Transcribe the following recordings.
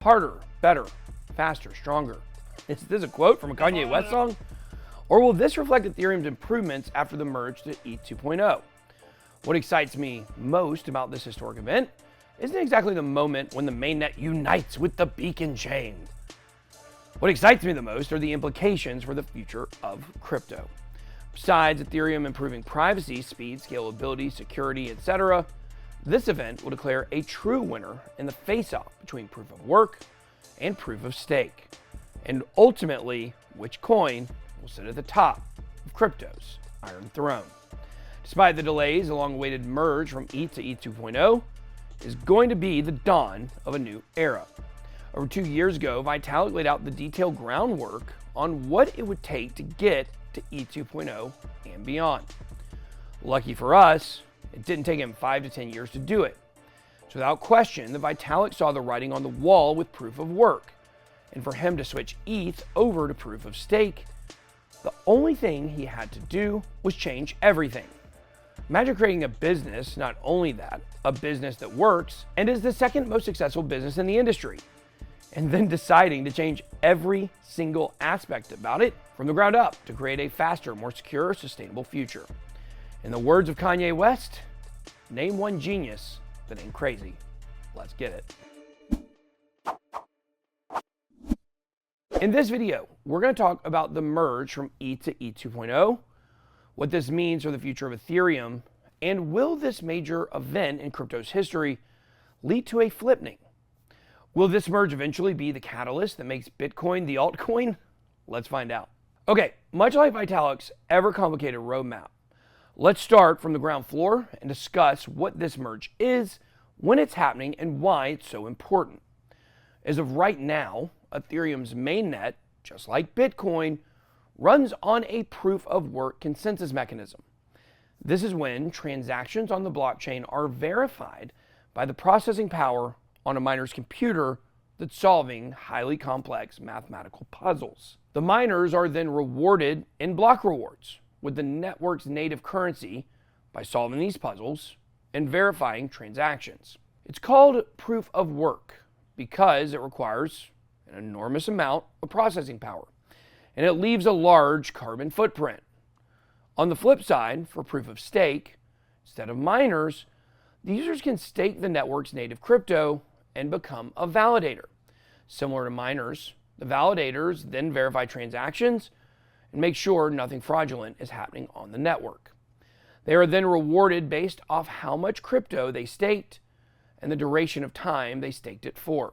Harder, better, faster, stronger. Is this a quote from a Kanye West song? Or will this reflect Ethereum's improvements after the merge to ETH 2.0? What excites me most about this historic event isn't exactly the moment when the mainnet unites with the beacon chain. What excites me the most are the implications for the future of crypto. Besides Ethereum improving privacy, speed, scalability, security, etc., this event will declare a true winner in the face-off between proof of work and proof of stake, and ultimately which coin will sit at the top of crypto's Iron Throne. Despite the delays, the long-awaited merge from ETH to ETH 2.0 is going to be the dawn of a new era. Over 2 years ago, Vitalik laid out the detailed groundwork on what it would take to get to ETH 2.0 and beyond. Lucky for us, it didn't take him 5 to 10 years to do it. So without question, the Vitalik saw the writing on the wall with proof of work. And for him to switch ETH over to proof of stake, the only thing he had to do was change everything. Imagine creating a business, not only that, a business that works and is the second most successful business in the industry, and then deciding to change every single aspect about it from the ground up to create a faster, more secure, sustainable future. In the words of Kanye West, name one genius that ain't crazy. Let's get it. In this video, we're going to talk about the merge from ETH to ETH 2.0, what this means for the future of Ethereum, and will this major event in crypto's history lead to a flippening? Will this merge eventually be the catalyst that makes Bitcoin the altcoin? Let's find out. Okay, much like Vitalik's ever complicated roadmap, let's start from the ground floor and discuss what this merge is, when it's happening, and why it's so important. As of right now, Ethereum's mainnet, just like Bitcoin, runs on a proof of work consensus mechanism. This is when transactions on the blockchain are verified by the processing power on a miner's computer that's solving highly complex mathematical puzzles. The miners are then rewarded in block rewards with the network's native currency by solving these puzzles and verifying transactions. It's called proof of work because it requires an enormous amount of processing power, and it leaves a large carbon footprint. On the flip side, for proof of stake, instead of miners, the users can stake the network's native crypto and become a validator. Similar to miners, the validators then verify transactions and make sure nothing fraudulent is happening on the network. They are then rewarded based off how much crypto they staked and the duration of time they staked it for.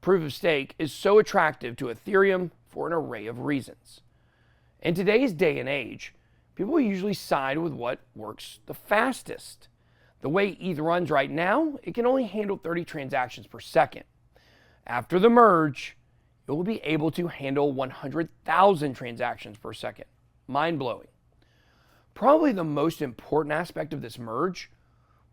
Proof of stake is so attractive to Ethereum for an array of reasons. In today's day and age, people usually side with what works the fastest. The way ETH runs right now, it can only handle 30 transactions per second. After the merge, it will be able to handle 100,000 transactions per second. Mind-blowing. Probably the most important aspect of this merge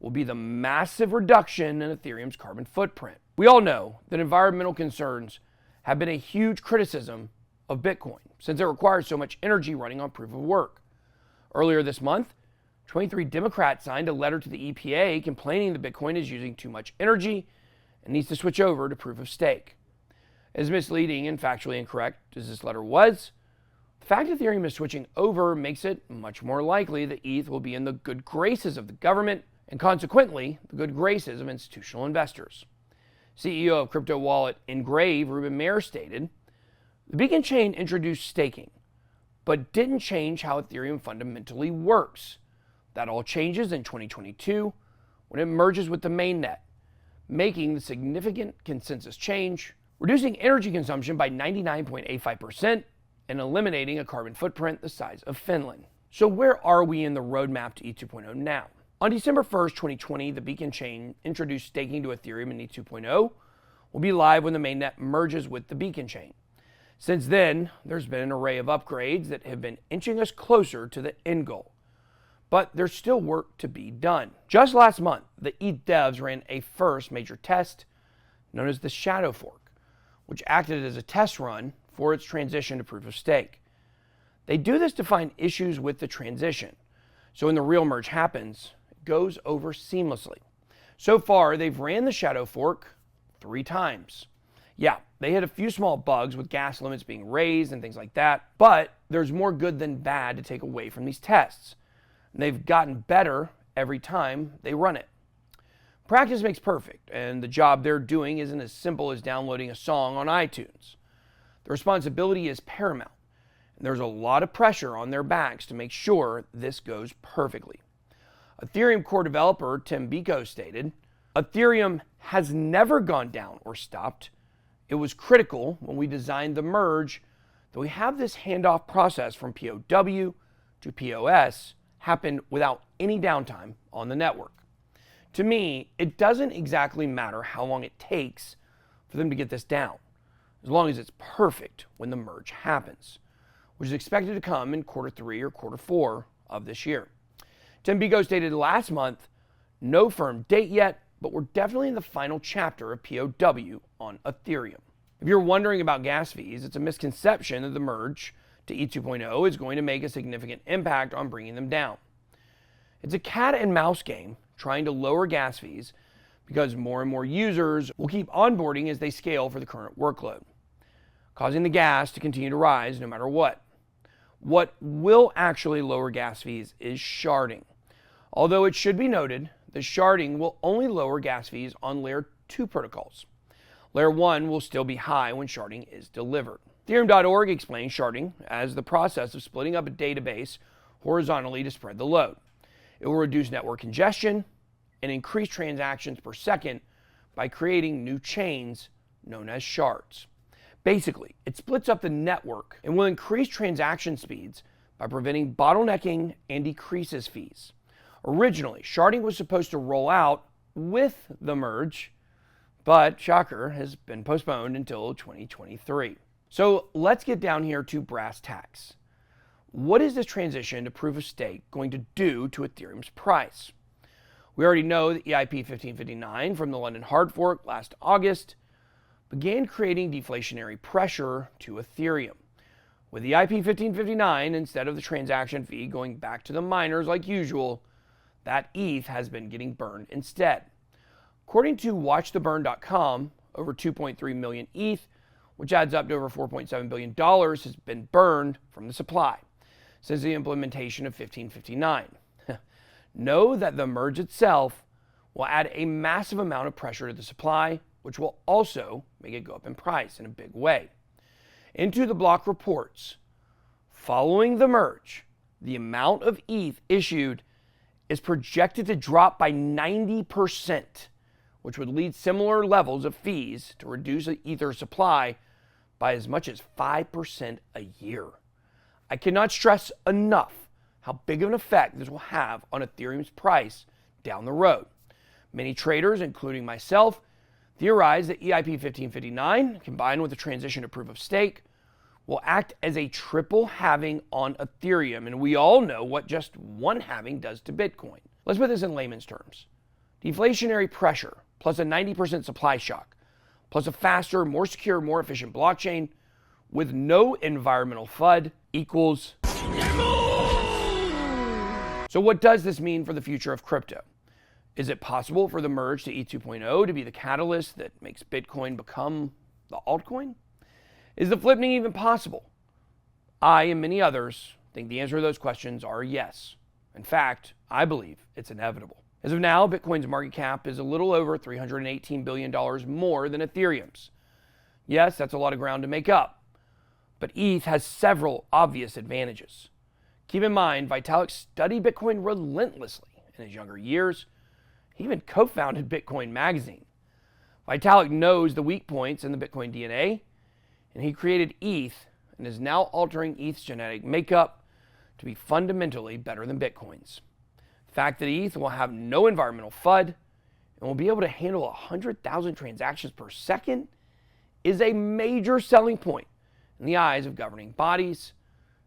will be the massive reduction in Ethereum's carbon footprint. We all know that environmental concerns have been a huge criticism of Bitcoin since it requires so much energy running on proof of work. Earlier this month, 23 Democrats signed a letter to the EPA complaining that Bitcoin is using too much energy and needs to switch over to proof of stake. As misleading and factually incorrect as this letter was, the fact that Ethereum is switching over makes it much more likely that ETH will be in the good graces of the government and consequently the good graces of institutional investors. CEO of crypto wallet Engrave, Ruben Mayer, stated, "The beacon chain introduced staking, but didn't change how Ethereum fundamentally works. That all changes in 2022 when it merges with the mainnet, making the significant consensus change, reducing energy consumption by 99.85% and eliminating a carbon footprint the size of Finland." So where are we in the roadmap to ETH 2.0 now? On December 1st, 2020, the beacon chain introduced staking to Ethereum in ETH 2.0 will be live when the mainnet merges with the beacon chain. Since then, there's been an array of upgrades that have been inching us closer to the end goal. But there's still work to be done. Just last month, the ETH devs ran a first major test known as the Shadow Fork, which acted as a test run for its transition to proof of stake. They do this to find issues with the transition, so when the real merge happens, it goes over seamlessly. So far, they've ran the Shadow Fork 3 times. Yeah, they hit a few small bugs with gas limits being raised and things like that, but there's more good than bad to take away from these tests. And they've gotten better every time they run it. Practice makes perfect, and the job they're doing isn't as simple as downloading a song on iTunes. The responsibility is paramount, and there's a lot of pressure on their backs to make sure this goes perfectly. Ethereum core developer Tim Biko stated, "Ethereum has never gone down or stopped. It was critical when we designed the merge that we have this handoff process from POW to POS happen without any downtime on the network. To me, it doesn't exactly matter how long it takes for them to get this down, as long as it's perfect when the merge happens, which is expected to come in Q3 or Q4 of this year." Tim Biko stated last month, "No firm date yet, but we're definitely in the final chapter of POW on Ethereum." If you're wondering about gas fees, it's a misconception that the merge to ETH 2.0 is going to make a significant impact on bringing them down. It's a cat and mouse game trying to lower gas fees because more and more users will keep onboarding as they scale for the current workload, causing the gas to continue to rise no matter what. What will actually lower gas fees is sharding. Although it should be noted, the sharding will only lower gas fees on layer 2 protocols. Layer 1 will still be high when sharding is delivered. Ethereum.org explains sharding as the process of splitting up a database horizontally to spread the load. It will reduce network congestion and increase transactions per second by creating new chains known as shards. Basically, it splits up the network and will increase transaction speeds by preventing bottlenecking and decreases fees. Originally, sharding was supposed to roll out with the merge, but shocker, has been postponed until 2023. So let's get down here to brass tacks. What is this transition to proof of stake going to do to Ethereum's price? We already know that EIP 1559 from the London hard fork last August began creating deflationary pressure to Ethereum. With EIP 1559, instead of the transaction fee going back to the miners like usual, that ETH has been getting burned instead. According to watchtheburn.com, over 2.3 million ETH, which adds up to over $4.7 billion, has been burned from the supply since the implementation of 1559. Know that the merge itself will add a massive amount of pressure to the supply, which will also make it go up in price in a big way. Into the block reports, following the merge, the amount of ETH issued is projected to drop by 90%, which would lead similar levels of fees to reduce the Ether supply by as much as 5% a year. I cannot stress enough how big of an effect this will have on Ethereum's price down the road. Many traders, including myself, theorize that EIP 1559, combined with the transition to proof of stake, will act as a triple halving on Ethereum, and we all know what just one halving does to Bitcoin. Let's put this in layman's terms. Deflationary pressure plus a 90% supply shock, plus a faster, more secure, more efficient blockchain with no environmental FUD equals... So what does this mean for the future of crypto? Is it possible for the merge to ETH 2.0 to be the catalyst that makes Bitcoin become the altcoin? Is the flippening even possible? I and many others think the answer to those questions are yes. In fact, I believe it's inevitable. As of now, Bitcoin's market cap is a little over $318 billion more than Ethereum's. Yes, that's a lot of ground to make up, but ETH has several obvious advantages. Keep in mind, Vitalik studied Bitcoin relentlessly in his younger years. He even co-founded Bitcoin magazine. Vitalik knows the weak points in the Bitcoin DNA, and he created ETH and is now altering ETH's genetic makeup to be fundamentally better than Bitcoin's. The fact that ETH will have no environmental FUD and will be able to handle 100,000 transactions per second is a major selling point in the eyes of governing bodies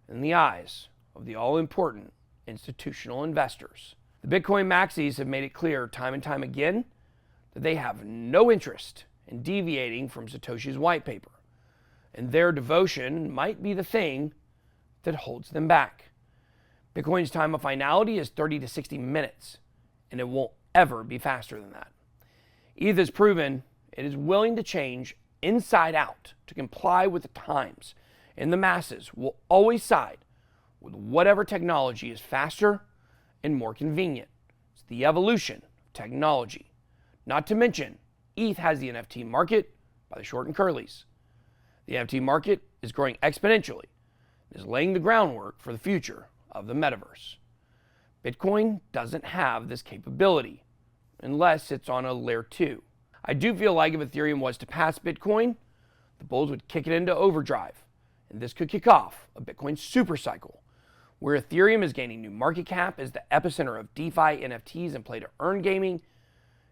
and in the eyes of the all-important institutional investors. The Bitcoin maxis have made it clear time and time again that they have no interest in deviating from Satoshi's white paper, and their devotion might be the thing that holds them back. Bitcoin's time of finality is 30 to 60 minutes, and it won't ever be faster than that. ETH has proven it is willing to change inside out to comply with the times, and the masses will always side with whatever technology is faster and more convenient. It's the evolution of technology. Not to mention, ETH has the NFT market by the short and curlies. The NFT market is growing exponentially and is laying the groundwork for the future of the metaverse. Bitcoin doesn't have this capability unless it's on a layer 2. I do feel like if Ethereum was to pass Bitcoin, the bulls would kick it into overdrive, and this could kick off a Bitcoin supercycle, where Ethereum is gaining new market cap as the epicenter of DeFi, NFTs, and play-to-earn gaming,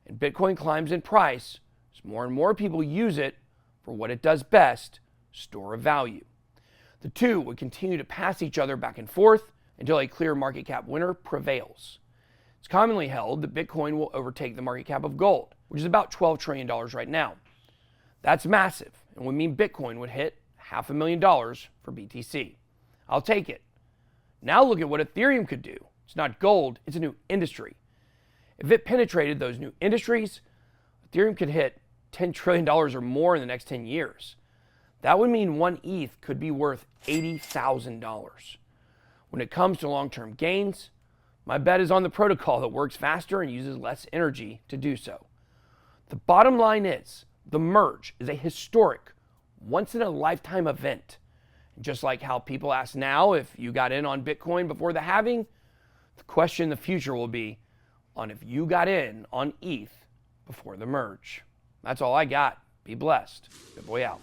and Bitcoin climbs in price as more and more people use it for what it does best, store of value. The two would continue to pass each other back and forth until a clear market cap winner prevails. It's commonly held that Bitcoin will overtake the market cap of gold, which is about $12 trillion right now. That's massive, and would mean Bitcoin would hit $500,000 for BTC. I'll take it. Now look at what Ethereum could do. It's not gold, it's a new industry. If it penetrated those new industries, Ethereum could hit $10 trillion or more in the next 10 years. That would mean one ETH could be worth $80,000. When it comes to long-term gains, my bet is on the protocol that works faster and uses less energy to do so. The bottom line is, the merge is a historic, once-in-a-lifetime event. And just like how people ask now if you got in on Bitcoin before the halving, the question in the future will be on if you got in on ETH before the merge. That's all I got. Be blessed. BitBoy out.